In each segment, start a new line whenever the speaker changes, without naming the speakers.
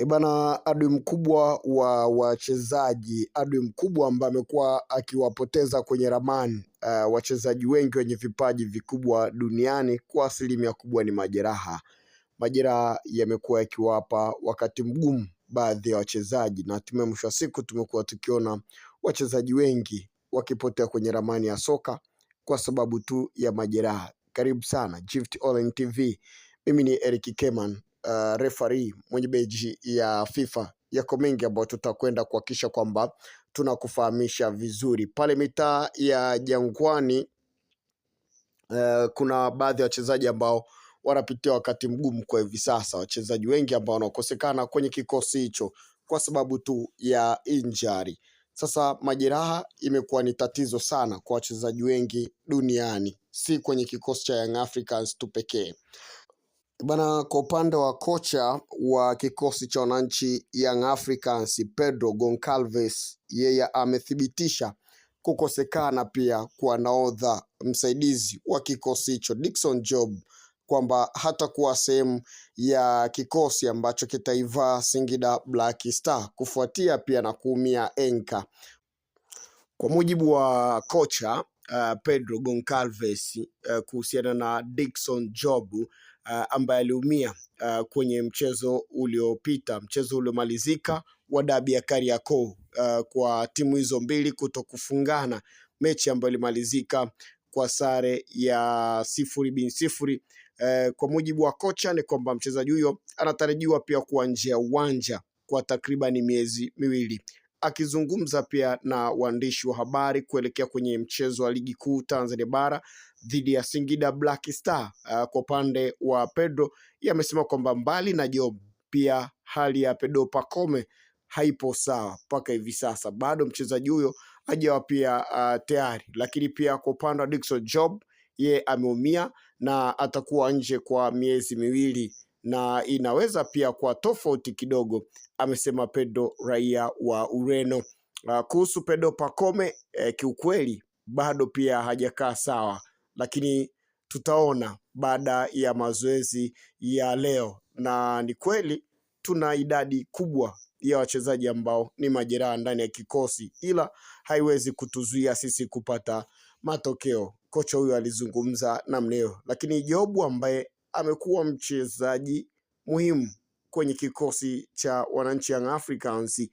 Bana, adui mkubwa wa wachezaji, adui mkubwa ambaye amekuwa akiwapoteza kwenye ramani wachezaji wengi wenye vipaji vikubwa duniani kwa asilimia kubwa ni majeraha. Majeraha yamekuwa yakiwapa wakati mgumu baadhi ya wachezaji, na hatimaye mwisho wa siku tumekuwa tukiona wachezaji wengi wakipotea kwenye ramani ya soka kwa sababu tu ya majeraha. Karibu sana Gift Online TV. Mimi ni Eric Keman, referee mwenye beji ya FIFA. Yako mengi ambayo tutakwenda kuhakikisha kwamba tunakufahamisha vizuri. Pale mitaa ya Jangwani kuna baadhi ya wachezaji ambao wanapitia wakati mgumu kwa hivi sasa. Wachezaji wengi ambao wanakosekana kwenye kikosi hicho kwa sababu tu ya injury. Sasa majeraha imekuwa ni tatizo sana kwa wachezaji wengi duniani, si kwenye kikosi cha Young Africans tu pekee. Bana, kwa upande wa kocha wa kikosi cha wananchi Young Africans Pedro Goncalves, yeye amethibitisha kukosekana pia kwa nahodha msaidizi wa kikosi hicho Dickson Job, kwamba hatakuwa sehemu ya kikosi ambacho kitaivaa Singida Black Star kufuatia pia na kuumia enka. Kwa mujibu wa kocha Pedro Goncalves kuhusiana na Dickson Job ambaye aliumia kwenye mchezo uliopita, mchezo uliomalizika wa dabi ya Kariakoo, kwa timu hizo mbili kutokufungana, mechi ambayo ilimalizika kwa sare ya 0-0. Kwa mujibu wa kocha ni kwamba mchezaji huyo anatarajiwa pia kuwa nje ya uwanja kwa takriban miezi miwili. Akizungumza pia na waandishi wa habari kuelekea kwenye mchezo wa ligi kuu Tanzania bara dhidi ya Singida Black Star, kwa upande wa Pedro yamesema kwamba mbali na Job, pia hali ya Pedro Pacome haipo sawa mpaka hivi sasa. Bado mchezaji huyo hajawa pia tayari, lakini pia kwa upande wa Dickson Job, ye ameumia na atakuwa nje kwa miezi miwili, na inaweza pia kwa tofauti kidogo, amesema Pedro, raia wa Ureno. Kuhusu Pedro Pacome, kiukweli bado pia hajakaa sawa, lakini tutaona baada ya mazoezi ya leo. Na ni kweli tuna idadi kubwa ya wachezaji ambao ni majeraha ndani ya kikosi, ila haiwezi kutuzuia sisi kupata matokeo. Kocha huyo alizungumza namna hiyo, lakini Job ambaye amekuwa mchezaji muhimu kwenye kikosi cha wananchi Young Africans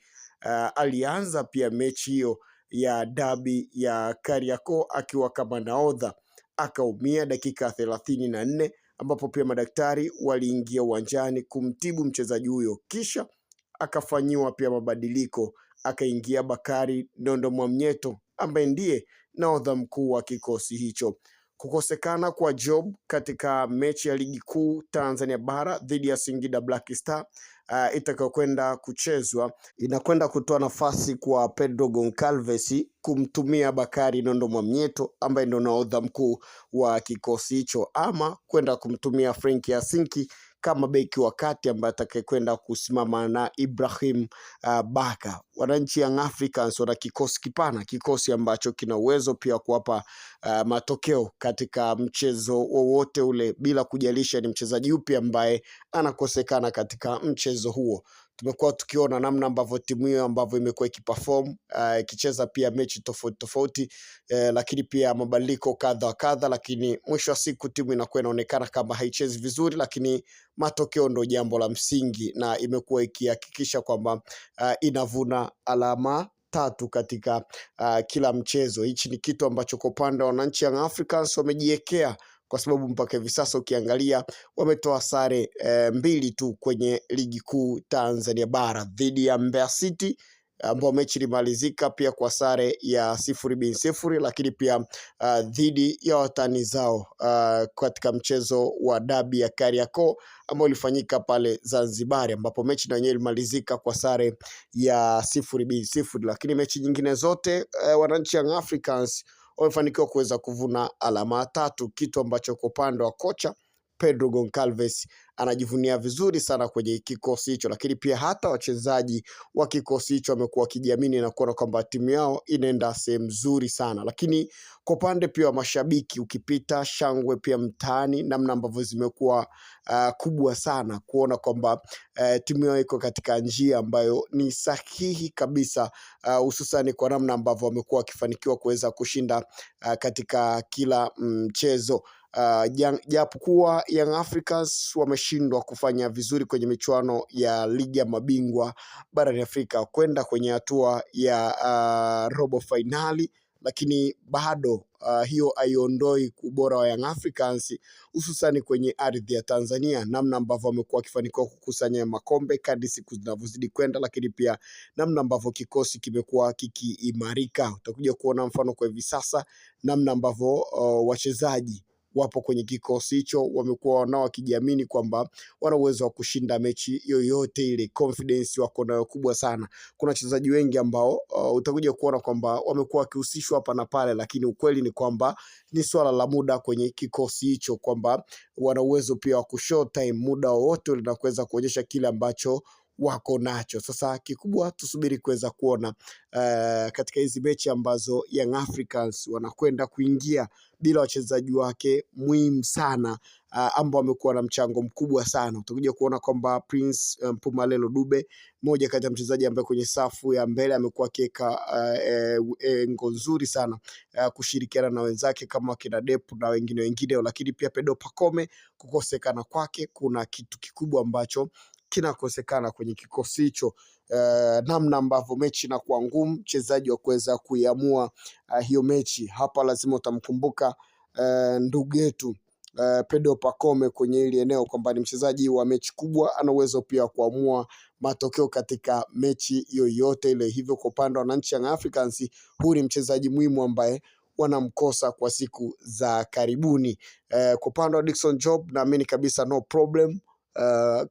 alianza pia mechi hiyo ya dabi ya Kariakoo akiwa kama nahodha, akaumia dakika 34, ambapo pia madaktari waliingia uwanjani kumtibu mchezaji huyo, kisha akafanyiwa pia mabadiliko, akaingia Bakari Nondo Mwamnyeto ambaye ndiye nahodha mkuu wa kikosi hicho. Kukosekana kwa Job katika mechi ya ligi kuu Tanzania bara dhidi ya Singida Black Star itakayokwenda kuchezwa, inakwenda kutoa nafasi kwa Pedro Goncalves kumtumia Bakari Nondo Mwamnyeto ambaye ndio nahodha mkuu wa kikosi hicho, ama kwenda kumtumia Frank Yasinki kama beki wa kati ambaye atakayekwenda kusimama na Ibrahim Baka. Wananchi Young Africans wana kikosi kipana, kikosi ambacho kina uwezo pia kuwapa matokeo katika mchezo wowote ule, bila kujalisha ni mchezaji upi ambaye anakosekana katika mchezo huo. Tumekuwa tukiona namna ambavyo timu hiyo ambavyo imekuwa ikiperform, ikicheza pia mechi tofauti tofauti, lakini pia mabadiliko kadha wa kadha, lakini mwisho wa siku timu inakuwa inaonekana kama haichezi vizuri, lakini matokeo ndo jambo la msingi, na imekuwa ikihakikisha kwamba inavuna alama 3 katika kila mchezo. Hichi ni kitu ambacho kwa upande wa wananchi Young Africans wamejiwekea, kwa sababu mpaka hivi sasa ukiangalia wametoa sare 2 tu kwenye ligi kuu Tanzania bara dhidi ya Mbeya City, ambao mechi ilimalizika pia kwa sare ya 0-0, lakini pia dhidi ya watani zao katika mchezo wa dabi ya Kariakoo ambao ulifanyika pale Zanzibar, ambapo mechi na yenyewe ilimalizika kwa sare ya 0-0. Lakini mechi nyingine zote wananchi Young Africans wamefanikiwa kuweza kuvuna alama 3, kitu ambacho kwa upande wa kocha Pedro Goncalves anajivunia vizuri sana kwenye kikosi hicho, lakini pia hata wachezaji wa kikosi hicho wamekuwa wakijiamini na kuona kwamba timu yao inaenda sehemu nzuri sana. Lakini kwa upande pia wa mashabiki, ukipita shangwe pia mtaani, namna ambavyo zimekuwa kubwa sana kuona kwamba timu yao iko katika njia ambayo ni sahihi kabisa, hususani kwa namna ambavyo wamekuwa wakifanikiwa kuweza kushinda katika kila mchezo. Japokuwa Young Africans wameshindwa kufanya vizuri kwenye michuano ya ligi ya mabingwa barani Afrika kwenda kwenye hatua ya robo finali, lakini bado hiyo haiondoi ubora wa Young Africans, hususani kwenye ardhi ya Tanzania, namna ambavyo wamekuwa wakifanikiwa kukusanya makombe kadri siku zinavyozidi kwenda, lakini pia namna ambavyo kikosi kimekuwa kikiimarika. Utakuja kuona mfano kwa hivi sasa namna ambavyo wachezaji wapo kwenye kikosi hicho wamekuwa nao wakijiamini kwamba wana uwezo wa kushinda mechi yoyote ile. Confidence wako nayo kubwa sana. Kuna wachezaji wengi ambao utakuja kuona kwamba wamekuwa wakihusishwa hapa na pale, lakini ukweli ni kwamba ni swala la muda kwenye kikosi hicho, kwamba wana uwezo pia wa kushow time muda wowote na kuweza kuonyesha kile ambacho wako nacho. Sasa kikubwa tusubiri kuweza kuona katika hizi mechi ambazo Young Africans wanakwenda kuingia bila wachezaji wake muhimu sana ambao wamekuwa na mchango mkubwa sana. Utakuja kuona kwamba Prince Mpumalelo Dube, moja kati ya mchezaji ambaye kwenye safu ya mbele amekuwa akiweka engo nzuri sana kushirikiana na wenzake kama kina Depu na wengine, lakini pia Pedro Pacome kukosekana kwake kuna kitu kikubwa ambacho kinakosekana kwenye kikosi hicho. Namna ambavyo mechi inakuwa ngumu, mchezaji wa kuweza kuiamua hiyo mechi, hapa lazima utamkumbuka ndugu yetu Pedro Pacome kwenye hili eneo, kwamba ni mchezaji wa mechi kubwa, ana uwezo pia kuamua matokeo katika mechi yoyote ile. Hivyo kwa upande wa wananchi Young Africans, huyu ni mchezaji muhimu ambaye wanamkosa kwa siku za karibuni. Kwa upande wa Dickson Job, naamini kabisa no problem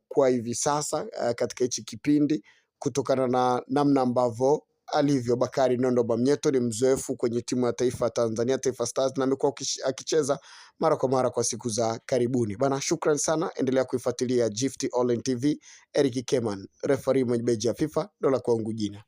kwa hivi sasa katika hichi kipindi, kutokana na namna ambavyo alivyo. Bakari Nondo Bamnyeto ni mzoefu kwenye timu ya taifa ya Tanzania, Taifa Stars, na amekuwa akicheza mara kwa mara kwa siku za karibuni. Bana, shukran sana, endelea kuifuatilia Gift Online TV. Eric Keman, referee mwenye beji ya FIFA, dola kwangu jina.